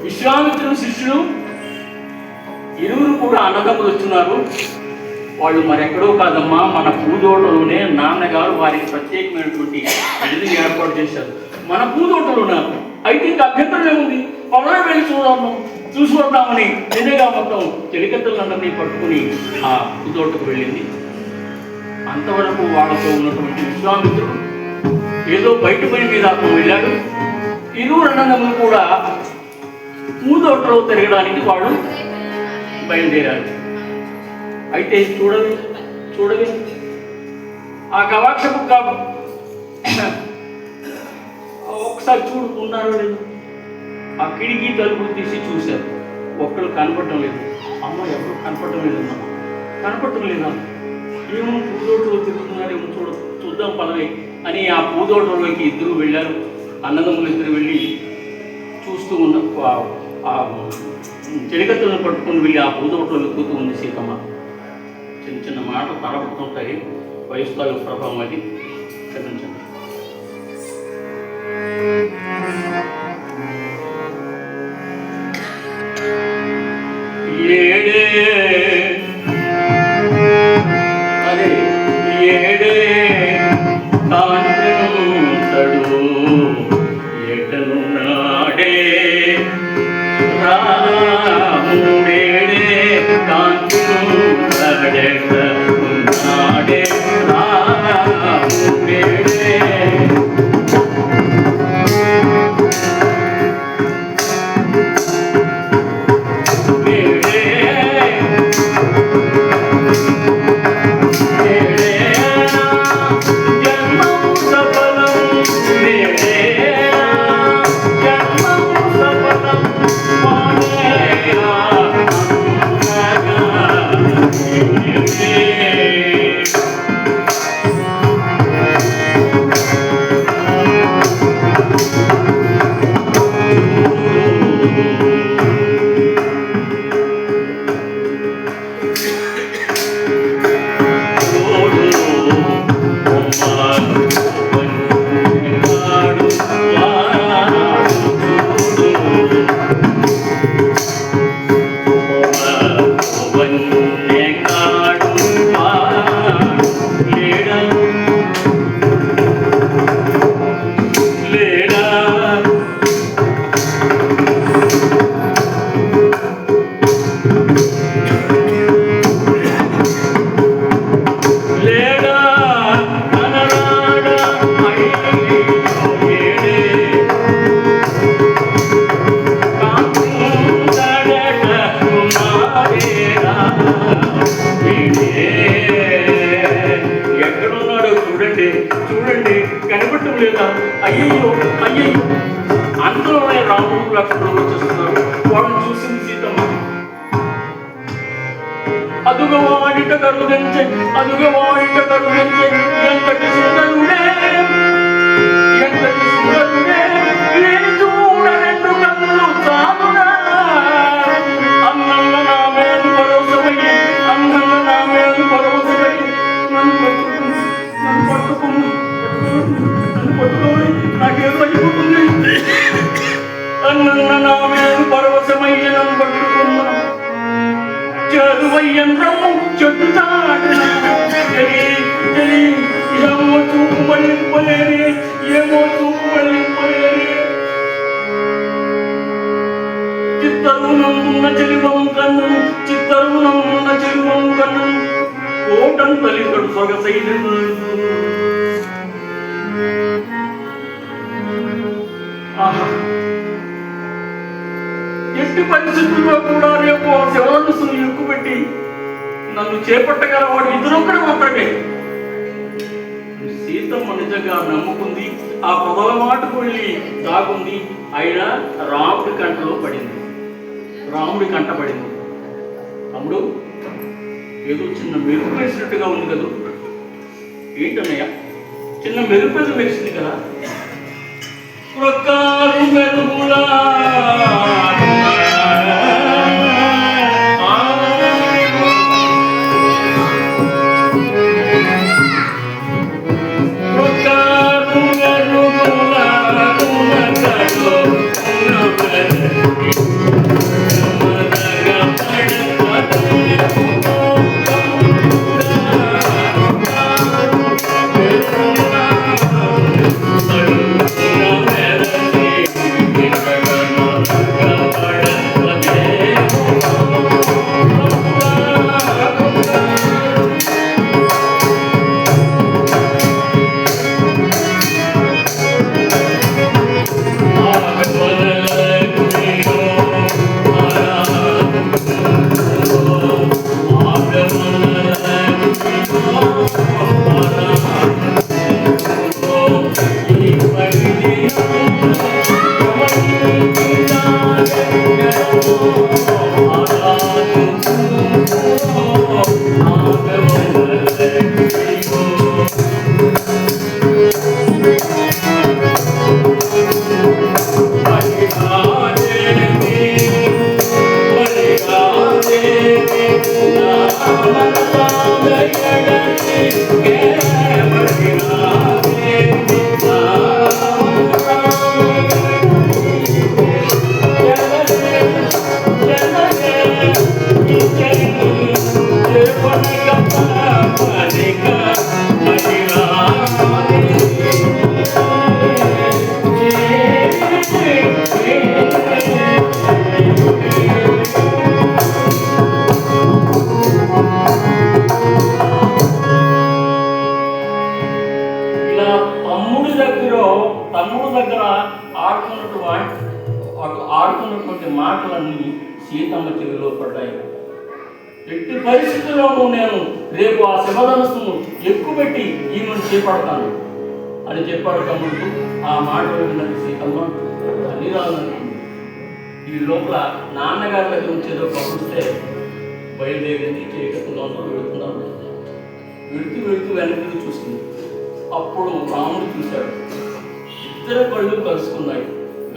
విశ్వామిత్రుని శిష్యులు ఇరువురు కూడా అన్నదమ్ములు వచ్చున్నారు. వాళ్ళు మరెక్కడో కాదమ్మా, మన పూదోటలోనే నాన్నగారు వారికి ప్రత్యేకమైనటువంటి విడిని ఏర్పాటు చేశారు. మన పూదోటలు ఉన్నారు. అయితే ఇంకా అభ్యంతరం ఏముంది, పొలం వెళ్ళి చూసుకుందామని నిజంగా మొత్తం చెలికత్తలందరినీ పట్టుకుని ఆ పూదోటకు వెళ్ళింది. అంతవరకు వాళ్ళతో ఉన్నటువంటి విశ్వామిత్రుడు ఏదో బయట పని మీద అతను వెళ్ళాడు. ఇరువురు అన్నదమ్ములు కూడా పూదోటలో తిరగడానికి వాడు బయలుదేరాడు. అయితే చూడవే ఆ గవాక్షపు ఒకసారి చూడుకున్నారో లేదు. ఆ కిటికీ తలుపులు తీసి చూశారు. ఒక్కళ్ళు కనపడటం లేదు. అమ్మ ఎవరు కనపడటం లేదమ్మా, కనపడటం లేదా, ఏమో పూదోటలో తిరుగుతున్నారేమో చూద్దాం పదవి అని ఆ పూదోటలోకి ఇద్దరు వెళ్ళారు. అన్నదమ్ములు ఇద్దరు వెళ్ళి చూస్తూ ఉన్న చెలికత్తలను పట్టుకుని వెళ్ళి ఆ పూదోటలో వెతుకుతూ ఉంది సీతమ్మ. చిన్న చిన్న మాటలు తలపడుతుంటాయి, వయసులో ప్రభావం అది క్షమించండి. ఏడే అదే ఏడే కాంతడు ఎటను నాడే రాముడేడే కాంతుడు నాడే రాముడేడే చూడండి కనపడటం లేదా? అయ్యయ్యో అయ్యయ్యో, అందులోనే రాముడు లక్ష్మణుడు వచ్చేస్తున్నారు. వాళ్ళని చూసింది సీతమ్మ. అదుగవాడిట కరుదించే అదుగవాడిట కరుదించే ఎంతటి సుందరుడే ఎంతటి సుందరుడే చూడనెందు కన్నులు చాలునా అన్నంగా నా మేలు పరోసమయ్యి అన్నంగా నా మేలు పరోసమయ్యి నన్ను పట్టుకోవాలి నాకేదో అయిపోతుంది. అన్నంగా నా మేలు పరవశమయ్యి నన్ను పట్టుకున్నా చదువయ్యంత్రము చెట్టు చాటున ఏమో చూపు మళ్ళింపలేని ఏమో చూపు మళ్ళింపలేని చిత్తరునందున్న చెలివం కన్ను చిత్తరునందున్న చెలివం కన్ను కోటం తలికడు సొగసైన ఎట్టి పరిస్థితుల్లో కూడా రేపు ఆ శివధనుసును ఎక్కుపెట్టి నన్ను చేపట్టగల వాడు ఇద్దరొక్కడే మాత్రమే. సీతమ్మ నిజంగా నమ్ముకుంది. ఆ పొదల మాటకు వెళ్ళి దాగుంది. అయినా రాముడి కంటలో పడింది. రాముడి కంట పడింది. తమ్ముడు ఏదో చిన్న మెరుపు వేసినట్టుగా ఉంది కదా. ఏంటన్నయ్య, చిన్న మెరుపు ఏదో వేసింది కదా. ప్రకారు మెరుగులా Thank you. అటు ఆడుతున్నటువంటి మాటలన్నీ సీతమ్మ చెవిలో పడ్డాయి. ఎట్టి పరిస్థితుల్లోనూ నేను రేపు ఆ శివధనస్సును ఎక్కుపెట్టి ఈమెను చేపడతాను అని చెప్పాడు తమ్ముడు. ఆ మాటలు విన్నది సీతమ్మ అన్నిరాలనుకుంది. ఈ లోపల నాన్నగారి దగ్గర నుంచి ఏదో కబురిస్తే బయలుదేరింది. చీకట్లో వెళుతున్నాను. వెళుతూ వెనక్కి చూసింది. అప్పుడు రాముడు చూశాడు. ఇద్దరు కళ్ళు కలుసుకున్నాయి.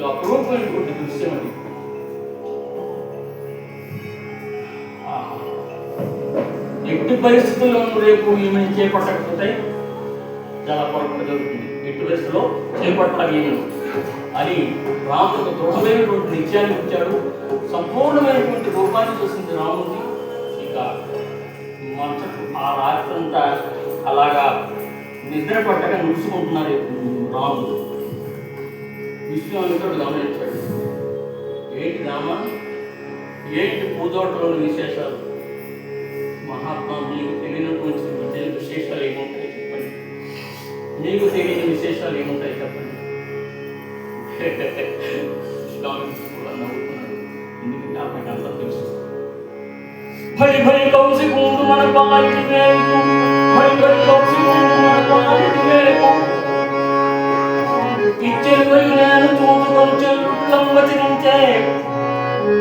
అపూర్వమైనటువంటి దృశ్యం అది. ఎట్టి పరిస్థితుల్లోనూ రేపు ఈమెను చేపట్టకపోతే చాలా పొరపాటు జరుగుతుంది. ఎట్టి పరిస్థితుల్లో చేపట్టాలి ఈమెను అని రాముడికి దృఢమైనటువంటి నిత్యాన్ని ఇచ్చాడు. సంపూర్ణమైనటువంటి రూపాన్ని చూసింది రాముడిని. ఇక మనసు ఆ రాత్రంతా అలాగా నిద్ర పట్టక నుడుచుకుంటున్నారు రాముడు. విశ్వామిత్రుడు గమనించాడు. ఏంటి రామ, ఏంటి పూజోటలోని విశేషాలు? మహాత్మా, మీకు తెలియనటువంటి విశేషాలు ఏముంటాయి చెప్పండి. మీకు తెలియని విశేషాలు ఏముంటాయి చెప్పండి. విశ్వామిత్రుడు కూడా నవ్వుతున్నాడు. ఎందుకంటే అతనికి తెలుసు. భయ భయ కౌశికుండు మన పాలిటి మేరకు, భయ భయ కౌశికుండు మన పాలిటి మేరకు, ఇచ్చెలువై నేను చూసుకొని చెల్లులంబచరించే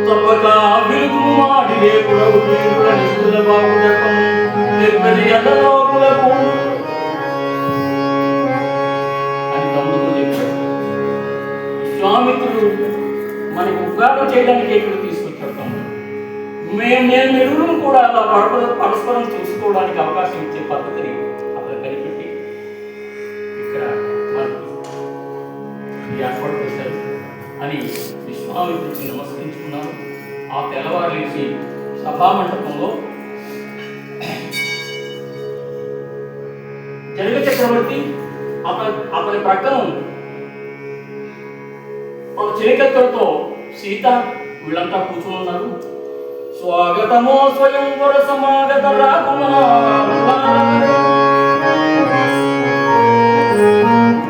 తప్పక విలుగు మాడి రేపుడవు వీరుల నిధుల బాబు జపం నిర్మలి అన్నలోకులకు అని తమ్ముడు చెప్పాడు. విశ్వామిత్రుడు మనకు ఉపకారం చేయడానికి ఇక్కడ తీసుకొచ్చాడు తమ్ముడు. నేను ఎరువులను కూడా అలా పరస్పరం చూసుకోవడానికి అవకాశం ఇచ్చే పద్ధతిని అక్కడ కనిపెట్టి ఇక్కడ మనకి ఏర్పాటు చేశారు అని విశ్వామిత్రుడికి నమస్కరించుకున్నారు. ఆ తెల్లవారు లేచి సభామండపంలో జనక చక్రవర్తి అతని ప్రక్కన ఒక చిలికత్తలతో సీత వీళ్ళంతా కూర్చుని ఉన్నారు. స్వాగతమో స్వయంవర సమాగత రాకుమా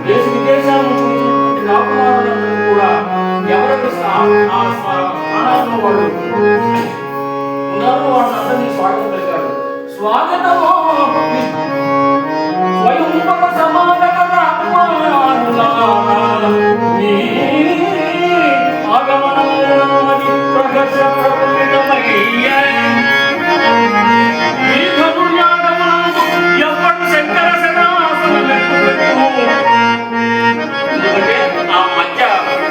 దేశ విదేశాల నుంచి వచ్చినటువంటి రాకుమారులందరూ కూడా ఎవరైతే స్థానాల్లో వాళ్ళు ఉన్నారో వాళ్ళందరినీ స్వాగతం పలికాడు. స్వాగతమో స్వయంవర సమాగత రాకుమారుల మీ ఆగమనమది ప్రహర్ష ప్రకృతమయ్యే ఈ ధనుర్యాగమనందు ఎవ్వడు శంకర సదాసనం ఎందుకంటే ఆ మధ్య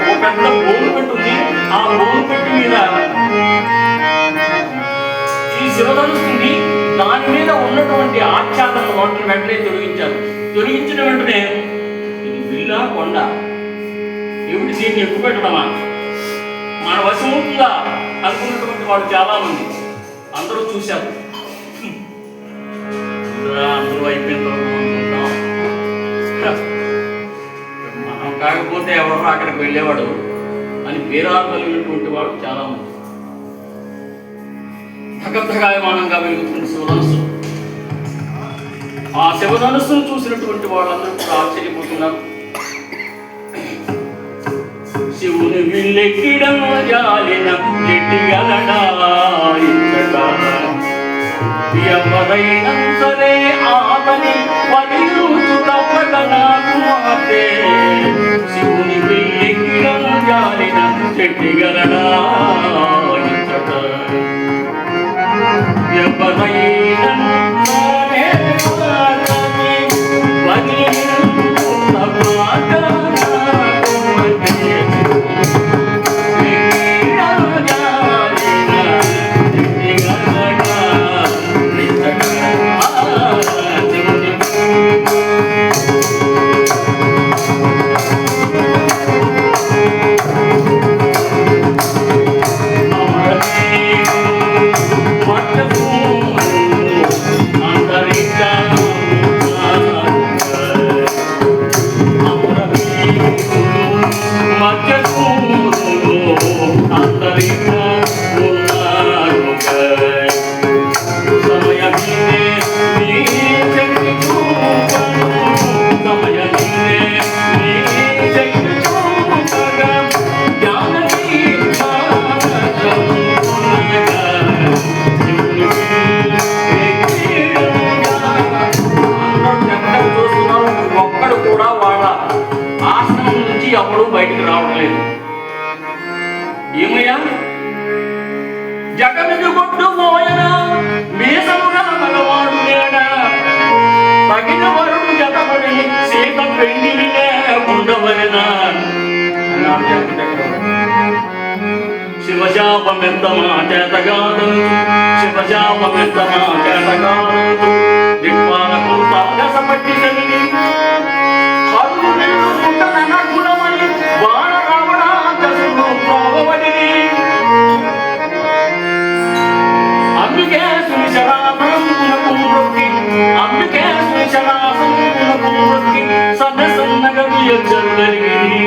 ఓ పెద్ద బోను పెట్టుంది. ఆ బోను పెట్టి మీద ఈ శివధనుస్తుంది. దాని మీద ఉన్నటువంటి ఆచ్ఛాదన వాటిని వెంటనే తొలగించారు. తొలగించిన వెంటనే ఇది బిల్లా కొండ ఏమిటి, దీన్ని ఎక్కువ పెట్టడమా, మన వశం ఉంటుందా అనుకున్నటువంటి వాడు చాలా మంది. అందరూ చూశారు. అందరూ అయిపోయిన తర్వాత మనం కాకపోతే ఎవరో అక్కడికి వెళ్ళేవాడు అని బీరాలు కలిగినటువంటి వాడు చాలా మంది. ధగధగాయమానంగా వెలుగుతున్న శివధనుస్సు. ఆ శివధనుస్సును చూసినటువంటి వాళ్ళందరూ కూడా ఆశ్చర్యపోతున్నారు. శివుని విల్లెక్కిడం జాలిన ఎవరైనా సరే ఆతని వదిలించు తప్పక నాకు మాటే. శివుని విల్లెక్కిడం జాలిన చెట్టిగలడా ఎవరైనా జగమిది కొట్టు పోయన మీసముగా మగవాడు లేడా తగిన వరుడు జతపడి సీత పెండినే ఉండవలెనా శివశాపమెంత మా చేతగాను శివశాపమెంత మా చేతగాను దిక్పాలకులు తాగసపట్టి కలిగి హరులు నేను గుణమని బాణ రావణాంతసుడు ప్రోగవడిని అందుకే సునిశరాసనమునకు మృక్కి అందుకే సునిశరాసనమునకు మృక్కి సన్న సన్నగా వియచ్చరుగలిగిరి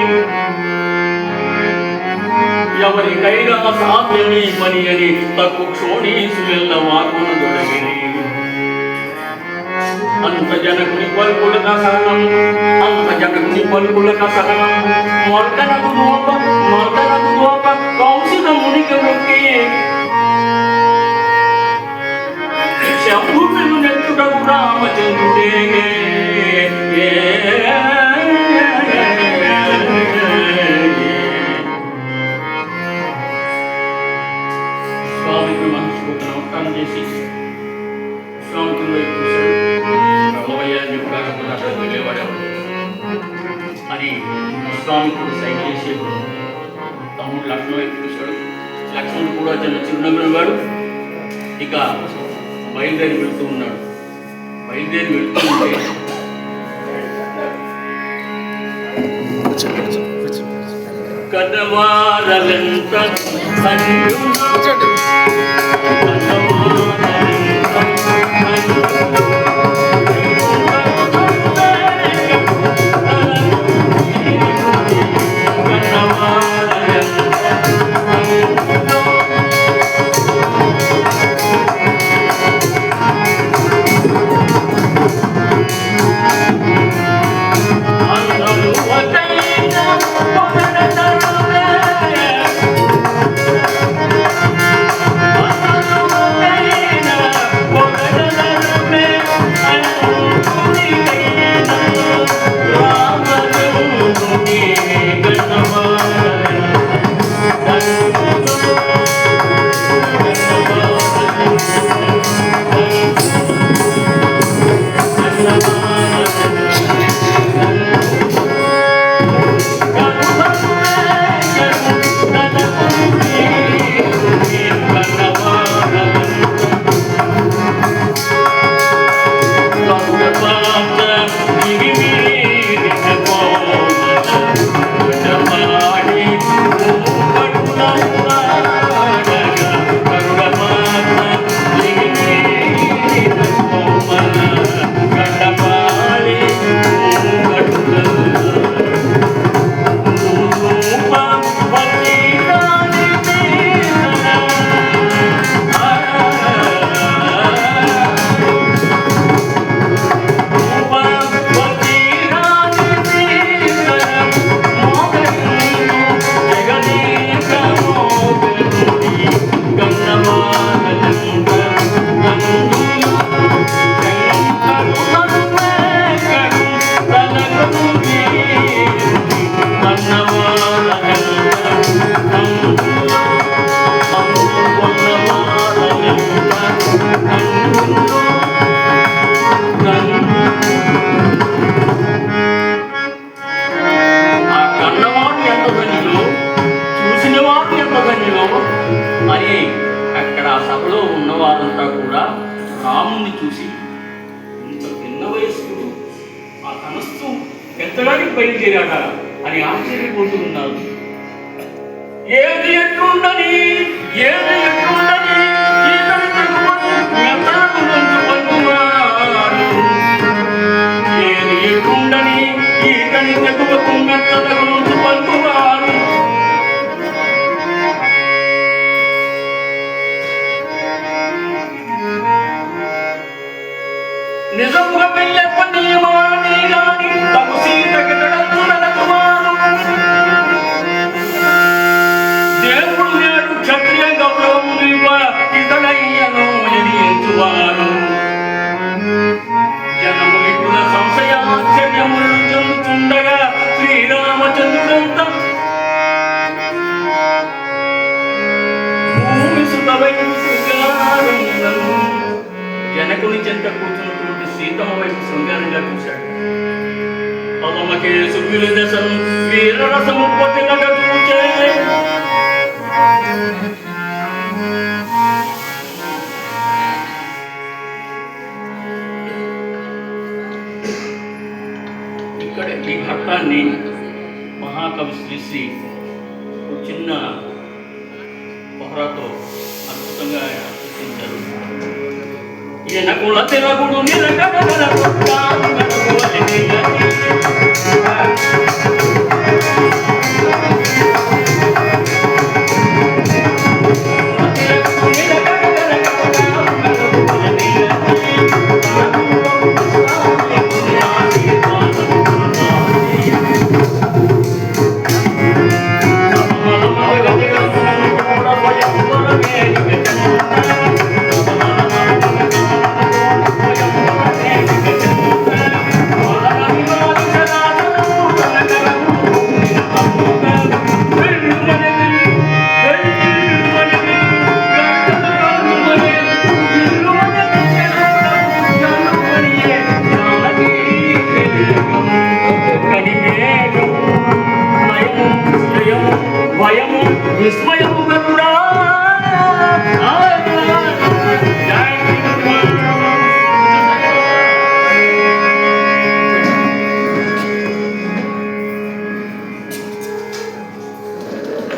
ఎవరికైనా సాధ్యమే పని అని తక్కు క్షోణీసుల వాకున దొరగిరి అంత జనకుని పలుకులక సహనం అంత జనకుని పలుకులక సహనం మొల్కనకు దోప కౌశిక మునికి మొక్కి శంభుడు నెత్తుటకు రామచంద్రుడే స్వామికి మనసుకు నమస్కారం చేసి స్వామికి వైపు చూశాడు. ప్రభువయ్యాన్ని కాకపోతే అక్కడ వెళ్ళేవాడేవాడు అని స్వామికుడు సైన్ చేసేవాడు. తమ్ముడు లక్ష్మణ్ వైపు చూశాడు. లక్ష్మణుడు కూడా చిరునవ్వులు వాడు. ఇక బయలుదేరి వెళుతూ ఉన్నాడు. బయలుదేరి వెళుతూ ఉంటే కన్నవారలెంత అని అక్కడ ఆ సభలో ఉన్నవారంతా కూడా రాముణ్ణి చూసి ఇంత చిన్న వయస్సుడు ఆ తనస్సు ఎత్తడానికి బయలుదేరాడా అని ఆశ్చర్యపోతూ ఉన్నారు. ఏది ఎట్లుండని ఏది ఎట్లుండని ఏది ఎట్లుండని ఈతని తెగువకు మెత్తలకు ముందు పలుకువారు నిజముగా పెళ్ళెప్ప నియమాని గాని తగు సీతకి తడత్తునకుమారు దేవుడు నేడు క్షత్రియ గౌరవము ఇతడయ్యను ఎదిరించువారు జనములికుల సంశయాశ్చర్యములు చెందుతుండగా శ్రీరామచంద్రుడంత భూమి సుతవై కేసు విలుదశను వీరరసము పొతినగూచే ఇక్కడ ఈ ఘట్టాన్ని మహాకవి శ్రీశ్రీ ఒక చిన్న పహరాతో అద్భుతంగా ఆయన సృష్టించారు. ఎనకుల తెలగుడు నిలకడల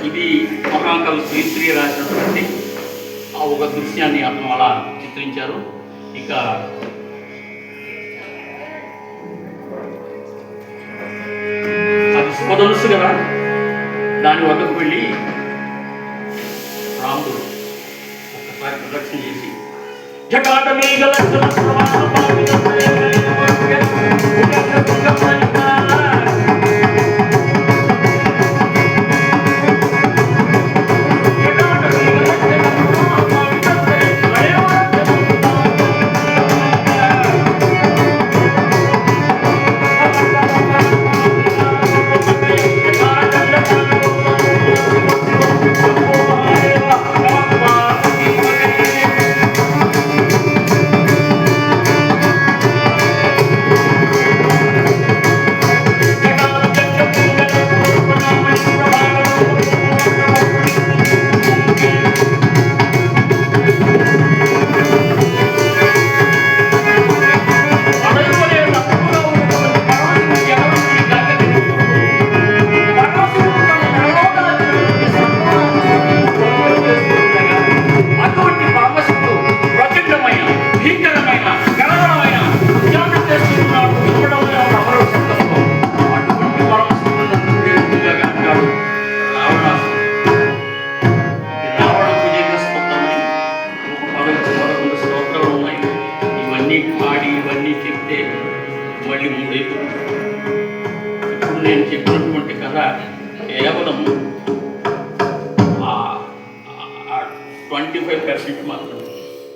ఇది మహాకవి శ్రీశ్రీ రాసినటువంటి ఆ ఒక దృశ్యాన్ని అతను అలా చిత్రించారు. ఇక అది శుభధనుసు కదా, దాని వద్దకు వెళ్ళి రాముడు ఒక్కసారి ప్రదక్షిణ చేసి జటాట మీగల నేను చెప్పినటువంటి కథ కేవలం 25% మాత్రం,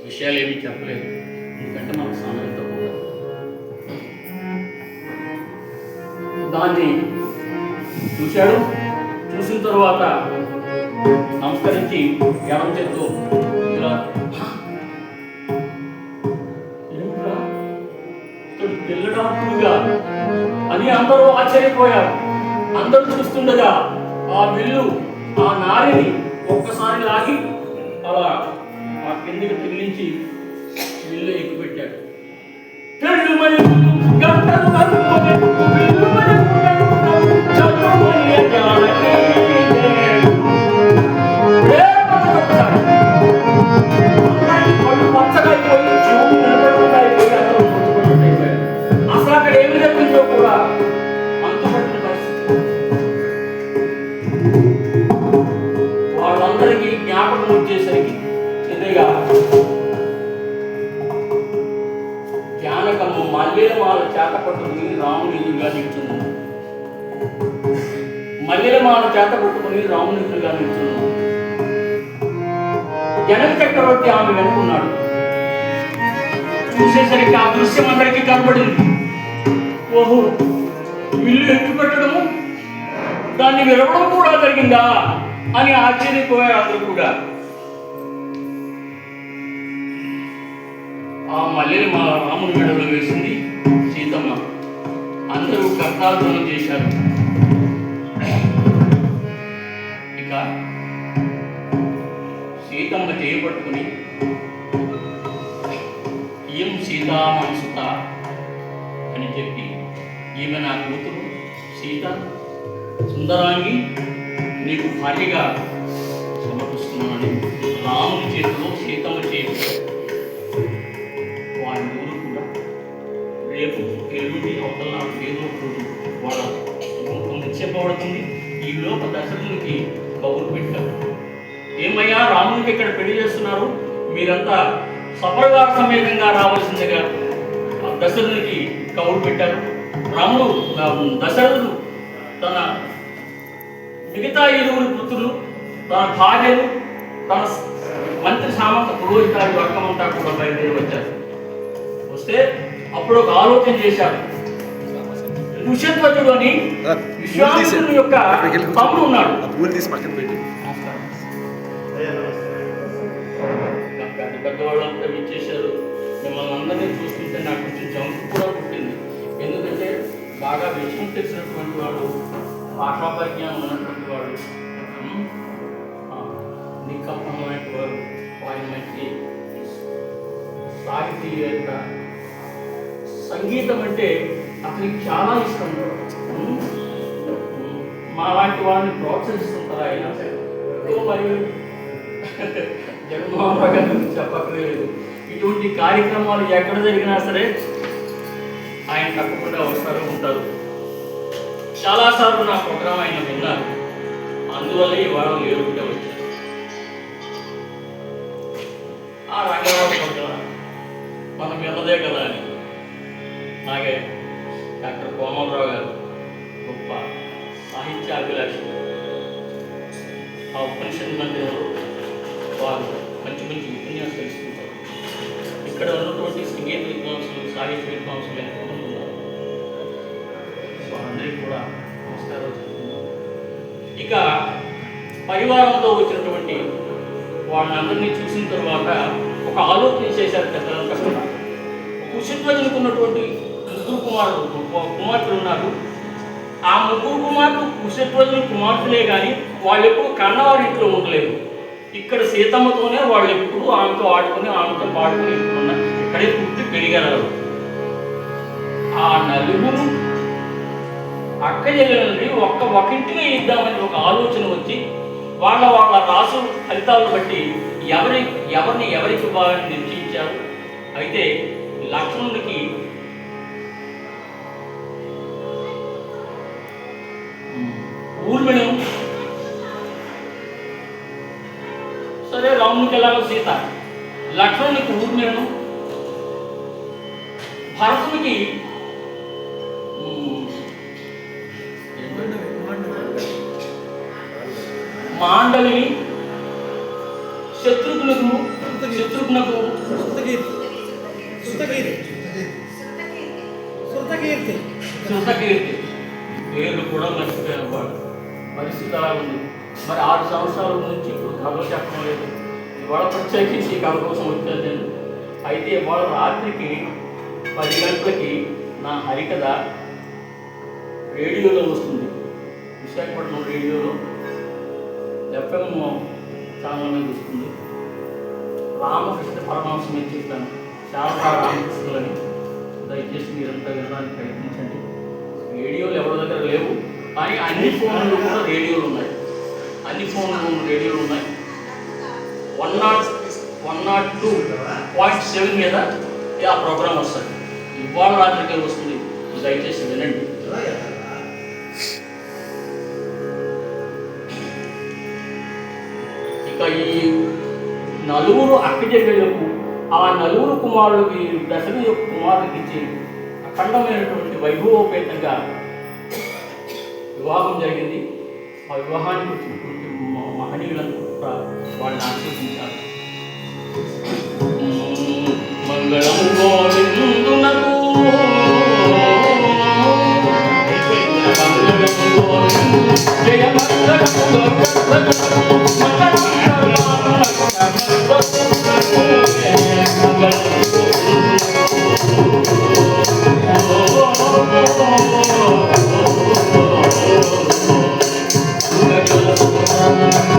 విషయాలు ఏమీ చెప్పలేదు. ఎందుకంటే మనకు సమయం తక్కువ. దాన్ని చూశాడు. చూసిన తర్వాత నమస్కరించి ఎడం చేస్తూ ఇలా పిల్లడాకుడుగా అని అందరూ ఆశ్చర్యపోయారు. అందరూ చూస్తుండగా ఆ విల్లు ఆ నారిని ఒక్కసారి లాగి అలా ఆ కిందికి తగిలించి విల్లు ఎక్కుపెట్టాడు. అసలు అక్కడ ఏమి జరిగిందో కూడా అంతుపట్టిన పరిస్థితి. వాళ్ళందరికీ జ్ఞాపకం వచ్చేసరికి ఇదిగా జానకమ్మ మల్లెలమాల చేత పట్టుకుని రాముని ఎదురుగా నిల్చున్నాను. మల్లెలమాల చేత పట్టుకుని రాముని ఎదురుగా నిల్చున్నాను. జనక చక్రవర్తి ఆమె వెనుకున్నాడు. చూసేసరికి ఆ దృశ్యం అందరికీ కనబడింది. ఓహో, విల్లు ఎక్కి పెట్టడము, దాన్ని విరవడం కూడా జరిగిందా అని ఆశ్చర్యపోయారు అందరూ కూడా. ఆ మల్లెలు మా రాముని మెడలో వేసింది సీతమ్మ. అందరూ కర్తార్పణం చేశారు. ఇక సీతమ్మ చేయబట్టుకుని ఏం సీతా మనసుత అని చెప్పి, ఈమె నా కూతురు సీత సుందరాంగి నీకు భార్యగా సమర్పిస్తున్నానని రాముని చేతిలో సీతమ్మ చేతి వారి ఊరు కూడా రేపు ఎల్లుండి అవతల ఏదో రోజు వాళ్ళ చెప్పబడుతుంది. ఈ లోప దశరథునికి కబురు పెట్టారు. ఏమయ్యా, రామునికి ఇక్కడ పెళ్లి చేస్తున్నారు, మీరంతా సపరివార సమేతంగా రావాల్సిందిగా దశరథునికి కబురు పెట్టారు. రాముడు దశరథుడు తన మిగతా ఇరువురు పుత్రులు, తన భార్యలు, తన మంత్రి సామంత పురోహితాది వర్గమంతా కూడా బయలుదేరి వచ్చారు. వస్తే అప్పుడు ఒక ఆలోచన చేశారు. ఋషధ్వజుడు అని విశ్వామిత్రుని యొక్క తమ్ముడు ఉన్నాడు. పెద్దవాళ్ళంతా విచ్చేశారు. మిమ్మల్ని అందరినీ చూస్తుంటే నాకు కొంచెం జంకు కూడా పుట్టింది. ఎందుకంటే బాగా విషయం తెలిసినటువంటి వాడు, భాషా పరిజ్ఞానం ఉన్నటువంటి వాడు, నికల్పన లాంటి వాడు, ఆయన మంచి సాహితీవేత్త, సంగీతం అంటే అతనికి చాలా ఇష్టం. మా లాంటి వాడిని ప్రోత్సహిస్తుంటారు ఆయన. మరియు జగన్మోహన్ రావు గారి గురించి చెప్పక్కర్లేదు. ఇటువంటి కార్యక్రమాలు ఎక్కడ జరిగినా సరే ఆయన తప్పకుండా వస్తారు, ఉంటారు. చాలాసార్లు నా ప్రోగ్రాం ఆయన విన్నారు. అందువల్ల ఇవాళ లేరుగా వచ్చారు. ఆ రంగరావు ప్రోగ్రాం మనం విన్నదే కదా అని. అలాగే డాక్టర్ కోమలరావు గారు గొప్ప సాహిత్యాభిలాషి. ఆ ఉపనిషత్ మందిరంలో వారు మంచి మంచి ఉపన్యాసాలు ఇస్తుంటారు. ఇక్కడ ఉన్నటువంటి సంగీత విద్వాంసులు, సాహిత్య విద్వాంసులు ఎంతోమంది ఉన్నారు. వారందరికీ కూడా నమస్కారం చెప్తున్నాను. ఇక పరివారంతో వచ్చినటువంటి వాళ్ళందరినీ చూసిన తర్వాత ఒక ఆలోచన చేశారు పెద్దలంతా కూడా. కుశధ్వజులకు ఉన్నటువంటి ముగ్గురు కుమార్తెలు ఉన్నారు. ఆ ముగ్గురు కుమార్తెలు కుశధ్వజుల కుమార్తెలే కానీ వాళ్ళు ఎప్పుడు కన్నవారి ఇంట్లో ఉండలేదు. ఇక్కడ సీతమ్మతోనే వాళ్ళు ఎప్పుడు ఆమెతో ఆడుకొని, ఆమెతో పాడుకొని ఇక్కడే పుట్టి పెరిగారు. ఆ నలుగురు అక్క చెల్లెలని ఒక్కింటిగా ఇద్దామని ఒక ఆలోచన వచ్చి వాళ్ళ రాసు ఫలితాలను బట్టి ఎవరిని ఎవరికి బాగా నిశ్చయించారు. అయితే లక్ష్మణుడికి ఊర్మిళ, సరే రామునికి ఎలాగో సీత, లక్ష్మణునికి ఊర్మిళను, భరతునికి మాండలిని, శత్రుఘ్నకు శృతకీర్తి పేర్లు కూడా మర్చిపోయిన వాడు. పరిస్థితి అలా ఉంది. మరి 6 సంవత్సరాల నుంచి ఇప్పుడు కథలు చెప్పడం లేదు. ఇవాళ ప్రత్యేకించి కథ కోసం వచ్చాను నేను. అయితే ఇవాళ రాత్రికి 10 గంటలకి నా హరికథ రేడియోలో వస్తుంది. విశాఖపట్నం రేడియోలో FM ఛానల్ మీద వస్తుంది. రామకృష్ణ పరమహంస మీద చెప్పాను, శారదా రామకృష్ణులని. దయచేసి మీరంతా వినడానికి ప్రయత్నించండి. రేడియోలు ఎవరి దగ్గర లేవు, కానీ అన్ని ఫోన్లు కూడా రేడియోలు ఉన్నాయి. అన్ని ఫోన్లు రేడియోలు ఉన్నాయి. 102.7 మీద ఆ ప్రోగ్రాం వస్తుంది. ఇవాళ రాత్రికి వస్తుంది. దయచేసి వినండి. ఇక ఈ నలుగురు అక్క చెల్లెలకు, ఆ నలుగురు కుమారులకి, దశరథ యొక్క కుమారులకి ఇచ్చి అఖండమైనటువంటి వైభవోపేతంగా వివాహం జరిగింది. ఆ వివాహానికి వచ్చినటువంటి మహనీయులను కూడా వాళ్ళని ఆశీర్వదించారు. మంగళం గోవిందునకు, జయ మంగళం గోవిందునకు. వెళ్ళిపోతున్నా.